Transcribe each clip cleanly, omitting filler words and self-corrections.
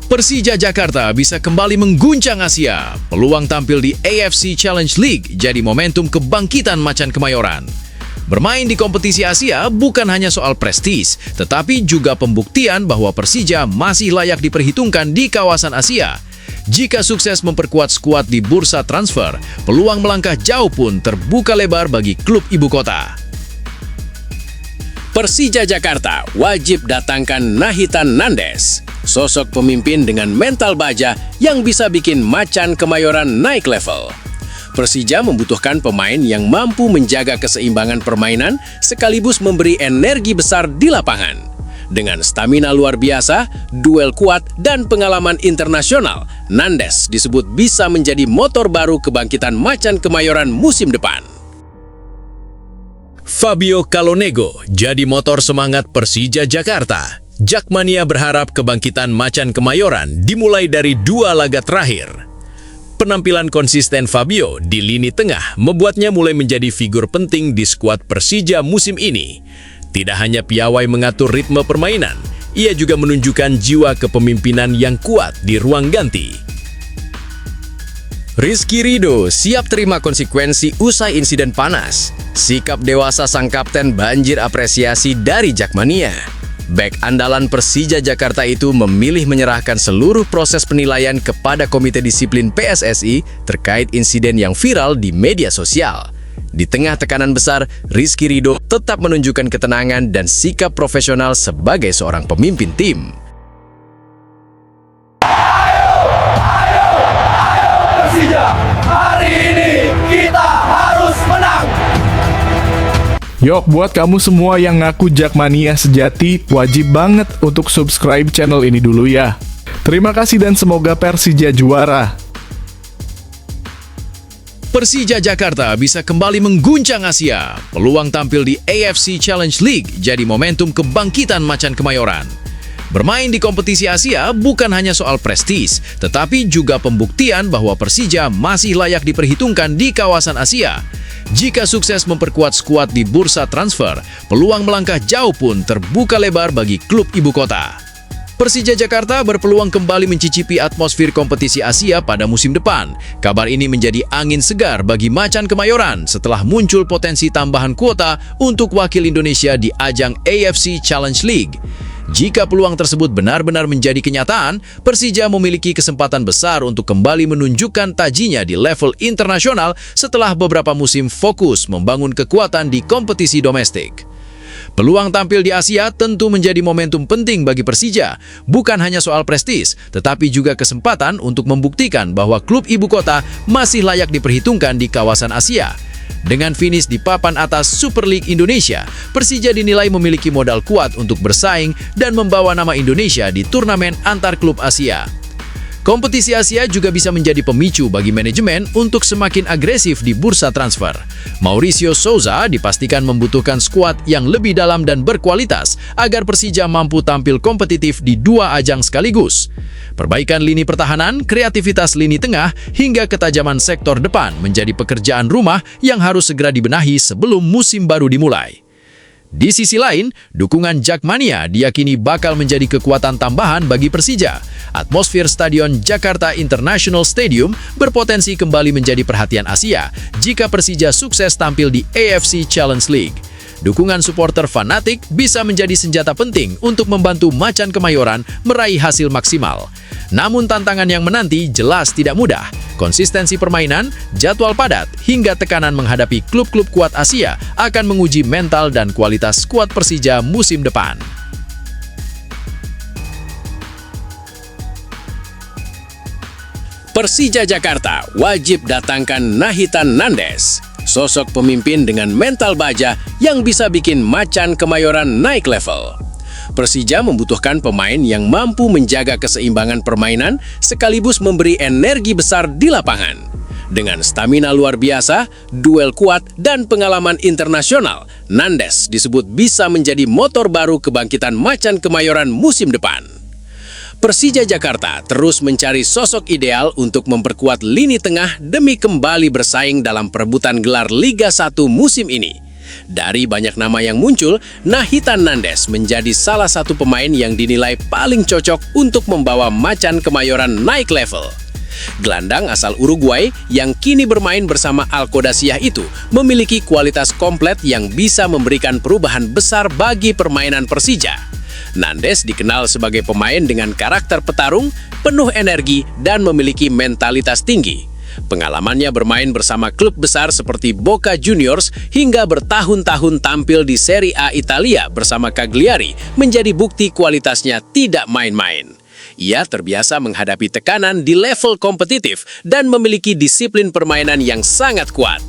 Persija Jakarta bisa kembali mengguncang Asia. Peluang tampil di AFC Challenge League jadi momentum kebangkitan Macan Kemayoran. Bermain di kompetisi Asia bukan hanya soal prestis, tetapi juga pembuktian bahwa Persija masih layak diperhitungkan di kawasan Asia. Jika sukses memperkuat skuad di bursa transfer, peluang melangkah jauh pun terbuka lebar bagi klub ibu kota. Persija Jakarta wajib datangkan Nathan Nandez. Sosok pemimpin dengan mental baja yang bisa bikin Macan Kemayoran naik level. Persija membutuhkan pemain yang mampu menjaga keseimbangan permainan sekaligus memberi energi besar di lapangan. Dengan stamina luar biasa, duel kuat, dan pengalaman internasional, Nandez disebut bisa menjadi motor baru kebangkitan Macan Kemayoran musim depan. Fabio Calonego jadi motor semangat Persija Jakarta. Jakmania berharap kebangkitan Macan Kemayoran dimulai dari 2 laga terakhir. Penampilan konsisten Fabio di lini tengah membuatnya mulai menjadi figur penting di skuad Persija musim ini. Tidak hanya piawai mengatur ritme permainan, ia juga menunjukkan jiwa kepemimpinan yang kuat di ruang ganti. Rizky Ridho siap terima konsekuensi usai insiden panas. Sikap dewasa sang kapten banjir apresiasi dari Jakmania. Bek andalan Persija Jakarta itu memilih menyerahkan seluruh proses penilaian kepada Komite Disiplin PSSI terkait insiden yang viral di media sosial. Di tengah tekanan besar, Rizky Ridho tetap menunjukkan ketenangan dan sikap profesional sebagai seorang pemimpin tim. Persija, hari ini kita harus menang. Yok, buat kamu semua yang ngaku Jakmania sejati, wajib banget untuk subscribe channel ini dulu ya. Terima kasih dan semoga Persija juara. Persija Jakarta bisa kembali mengguncang Asia. Peluang tampil di AFC Challenge League jadi momentum kebangkitan Macan Kemayoran. Bermain di kompetisi Asia bukan hanya soal prestis, tetapi juga pembuktian bahwa Persija masih layak diperhitungkan di kawasan Asia. Jika sukses memperkuat skuad di bursa transfer, peluang melangkah jauh pun terbuka lebar bagi klub ibu kota. Persija Jakarta berpeluang kembali mencicipi atmosfer kompetisi Asia pada musim depan. Kabar ini menjadi angin segar bagi Macan Kemayoran setelah muncul potensi tambahan kuota untuk wakil Indonesia di ajang AFC Challenge League. Jika peluang tersebut benar-benar menjadi kenyataan, Persija memiliki kesempatan besar untuk kembali menunjukkan tajinya di level internasional setelah beberapa musim fokus membangun kekuatan di kompetisi domestik. Peluang tampil di Asia tentu menjadi momentum penting bagi Persija, bukan hanya soal prestis, tetapi juga kesempatan untuk membuktikan bahwa klub ibu kota masih layak diperhitungkan di kawasan Asia. Dengan finish di papan atas Super League Indonesia, Persija dinilai memiliki modal kuat untuk bersaing dan membawa nama Indonesia di turnamen antar klub Asia. Kompetisi Asia juga bisa menjadi pemicu bagi manajemen untuk semakin agresif di bursa transfer. Mauricio Souza dipastikan membutuhkan skuad yang lebih dalam dan berkualitas agar Persija mampu tampil kompetitif di 2 ajang sekaligus. Perbaikan lini pertahanan, kreativitas lini tengah, hingga ketajaman sektor depan menjadi pekerjaan rumah yang harus segera dibenahi sebelum musim baru dimulai. Di sisi lain, dukungan Jakmania diyakini bakal menjadi kekuatan tambahan bagi Persija. Atmosfer Stadion Jakarta International Stadium berpotensi kembali menjadi perhatian Asia jika Persija sukses tampil di AFC Challenge League. Dukungan supporter fanatik bisa menjadi senjata penting untuk membantu Macan Kemayoran meraih hasil maksimal. Namun tantangan yang menanti jelas tidak mudah. Konsistensi permainan, jadwal padat, hingga tekanan menghadapi klub-klub kuat Asia akan menguji mental dan kualitas skuad Persija musim depan. Persija Jakarta wajib datangkan Nathan Nandez. Sosok pemimpin dengan mental baja yang bisa bikin Macan Kemayoran naik level. Persija membutuhkan pemain yang mampu menjaga keseimbangan permainan sekaligus memberi energi besar di lapangan. Dengan stamina luar biasa, duel kuat, dan pengalaman internasional, Nandez disebut bisa menjadi motor baru kebangkitan Macan Kemayoran musim depan. Persija Jakarta terus mencari sosok ideal untuk memperkuat lini tengah demi kembali bersaing dalam perebutan gelar Liga 1 musim ini. Dari banyak nama yang muncul, Nathan Nandes menjadi salah satu pemain yang dinilai paling cocok untuk membawa Macan Kemayoran naik level. Gelandang asal Uruguay yang kini bermain bersama Alcodacia itu memiliki kualitas komplit yang bisa memberikan perubahan besar bagi permainan Persija. Nandes dikenal sebagai pemain dengan karakter petarung, penuh energi, dan memiliki mentalitas tinggi. Pengalamannya bermain bersama klub besar seperti Boca Juniors hingga bertahun-tahun tampil di Serie A Italia bersama Cagliari menjadi bukti kualitasnya tidak main-main. Ia terbiasa menghadapi tekanan di level kompetitif dan memiliki disiplin permainan yang sangat kuat.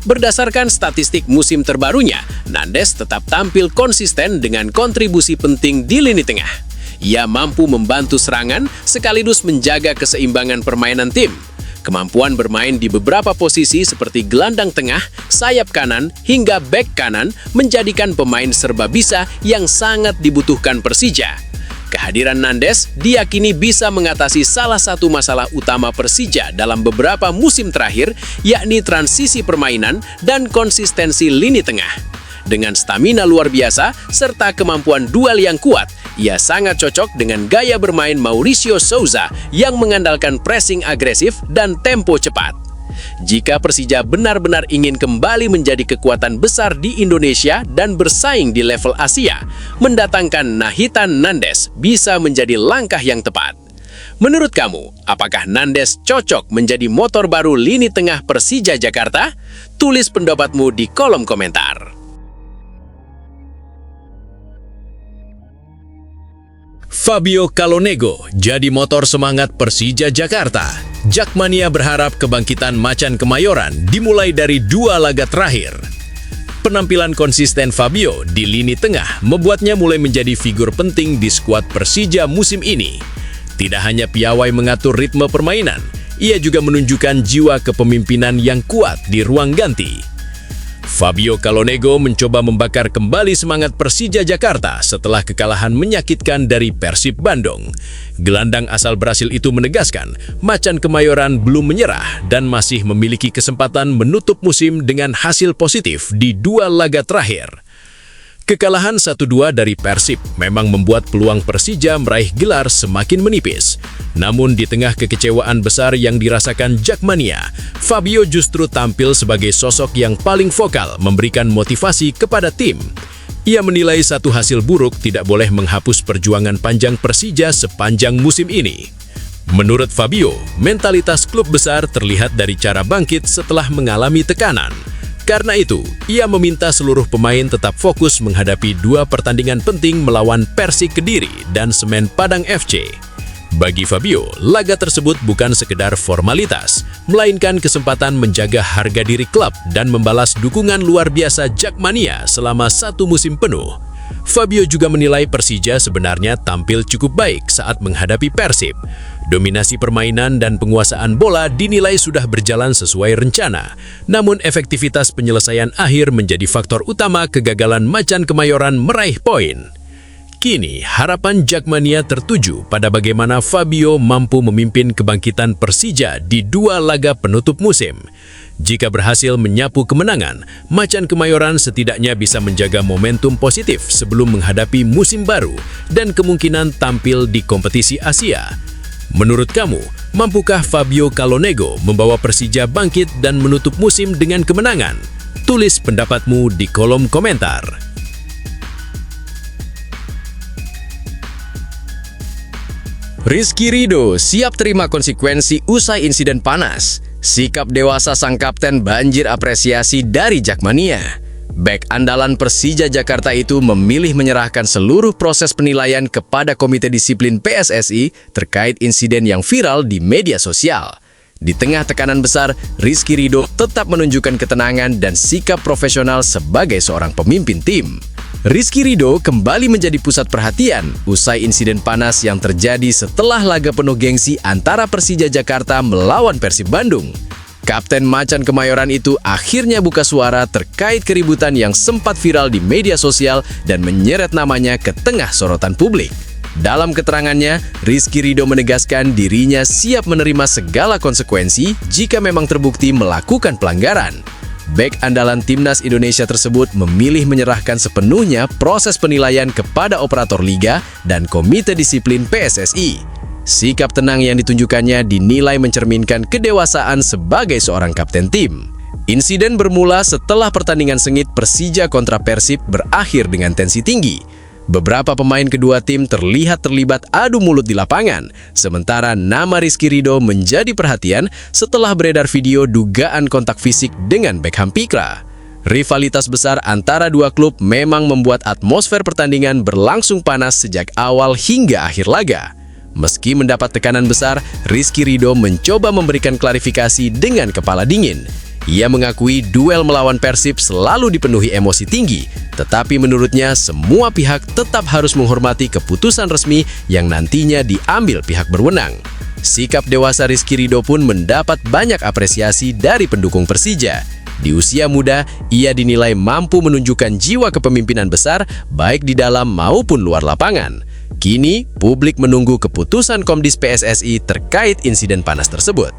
Berdasarkan statistik musim terbarunya, Nandes tetap tampil konsisten dengan kontribusi penting di lini tengah. Ia mampu membantu serangan sekaligus menjaga keseimbangan permainan tim. Kemampuan bermain di beberapa posisi seperti gelandang tengah, sayap kanan, hingga bek kanan menjadikan pemain serba bisa yang sangat dibutuhkan Persija. Kehadiran Nandes diyakini bisa mengatasi salah satu masalah utama Persija dalam beberapa musim terakhir, yakni transisi permainan dan konsistensi lini tengah. Dengan stamina luar biasa serta kemampuan duel yang kuat, ia sangat cocok dengan gaya bermain Mauricio Souza yang mengandalkan pressing agresif dan tempo cepat. Jika Persija benar-benar ingin kembali menjadi kekuatan besar di Indonesia dan bersaing di level Asia, mendatangkan Nathan Nandes bisa menjadi langkah yang tepat. Menurut kamu, apakah Nandes cocok menjadi motor baru lini tengah Persija Jakarta? Tulis pendapatmu di kolom komentar. Fabio Calonego jadi motor semangat Persija Jakarta. Jakmania berharap kebangkitan Macan Kemayoran dimulai dari 2 laga terakhir. Penampilan konsisten Fabio di lini tengah membuatnya mulai menjadi figur penting di skuad Persija musim ini. Tidak hanya piawai mengatur ritme permainan, ia juga menunjukkan jiwa kepemimpinan yang kuat di ruang ganti. Fabio Calonego mencoba membakar kembali semangat Persija Jakarta setelah kekalahan menyakitkan dari Persib Bandung. Gelandang asal Brasil itu menegaskan, Macan Kemayoran belum menyerah dan masih memiliki kesempatan menutup musim dengan hasil positif di 2 laga terakhir. Kekalahan 1-2 dari Persib memang membuat peluang Persija meraih gelar semakin menipis. Namun di tengah kekecewaan besar yang dirasakan Jakmania, Fabio justru tampil sebagai sosok yang paling vokal memberikan motivasi kepada tim. Ia menilai satu hasil buruk tidak boleh menghapus perjuangan panjang Persija sepanjang musim ini. Menurut Fabio, mentalitas klub besar terlihat dari cara bangkit setelah mengalami tekanan. Karena itu, ia meminta seluruh pemain tetap fokus menghadapi 2 pertandingan penting melawan Persik Kediri dan Semen Padang FC. Bagi Fabio, laga tersebut bukan sekedar formalitas, melainkan kesempatan menjaga harga diri klub dan membalas dukungan luar biasa Jakmania selama 1 musim penuh. Fabio juga menilai Persija sebenarnya tampil cukup baik saat menghadapi Persib. Dominasi permainan dan penguasaan bola dinilai sudah berjalan sesuai rencana. Namun efektivitas penyelesaian akhir menjadi faktor utama kegagalan Macan Kemayoran meraih poin. Kini, harapan Jakmania tertuju pada bagaimana Fabio mampu memimpin kebangkitan Persija di 2 laga penutup musim. Jika berhasil menyapu kemenangan, Macan Kemayoran setidaknya bisa menjaga momentum positif sebelum menghadapi musim baru dan kemungkinan tampil di kompetisi Asia. Menurut kamu, mampukah Fabio Calonego membawa Persija bangkit dan menutup musim dengan kemenangan? Tulis pendapatmu di kolom komentar. Rizky Ridho siap terima konsekuensi usai insiden panas. Sikap dewasa sang kapten banjir apresiasi dari Jakmania. Bek andalan Persija Jakarta itu memilih menyerahkan seluruh proses penilaian kepada Komite Disiplin PSSI terkait insiden yang viral di media sosial. Di tengah tekanan besar, Rizky Ridho tetap menunjukkan ketenangan dan sikap profesional sebagai seorang pemimpin tim. Rizky Ridho kembali menjadi pusat perhatian usai insiden panas yang terjadi setelah laga penuh gengsi antara Persija Jakarta melawan Persib Bandung. Kapten Macan Kemayoran itu akhirnya buka suara terkait keributan yang sempat viral di media sosial dan menyeret namanya ke tengah sorotan publik. Dalam keterangannya, Rizky Ridho menegaskan dirinya siap menerima segala konsekuensi jika memang terbukti melakukan pelanggaran. bek andalan timnas Indonesia tersebut memilih menyerahkan sepenuhnya proses penilaian kepada operator liga dan komite disiplin PSSI. Sikap tenang yang ditunjukkannya dinilai mencerminkan kedewasaan sebagai seorang kapten tim. Insiden bermula setelah pertandingan sengit Persija kontra Persib berakhir dengan tensi tinggi. Beberapa pemain kedua tim terlihat terlibat adu mulut di lapangan, sementara nama Rizky Ridho menjadi perhatian setelah beredar video dugaan kontak fisik dengan Beckham Pikra. Rivalitas besar antara dua klub memang membuat atmosfer pertandingan berlangsung panas sejak awal hingga akhir laga. Meski mendapat tekanan besar, Rizky Ridho mencoba memberikan klarifikasi dengan kepala dingin. Ia mengakui duel melawan Persib selalu dipenuhi emosi tinggi, tetapi menurutnya semua pihak tetap harus menghormati keputusan resmi yang nantinya diambil pihak berwenang. Sikap dewasa Rizky Ridho pun mendapat banyak apresiasi dari pendukung Persija. Di usia muda, ia dinilai mampu menunjukkan jiwa kepemimpinan besar baik di dalam maupun luar lapangan. Kini, publik menunggu keputusan Komdis PSSI terkait insiden panas tersebut.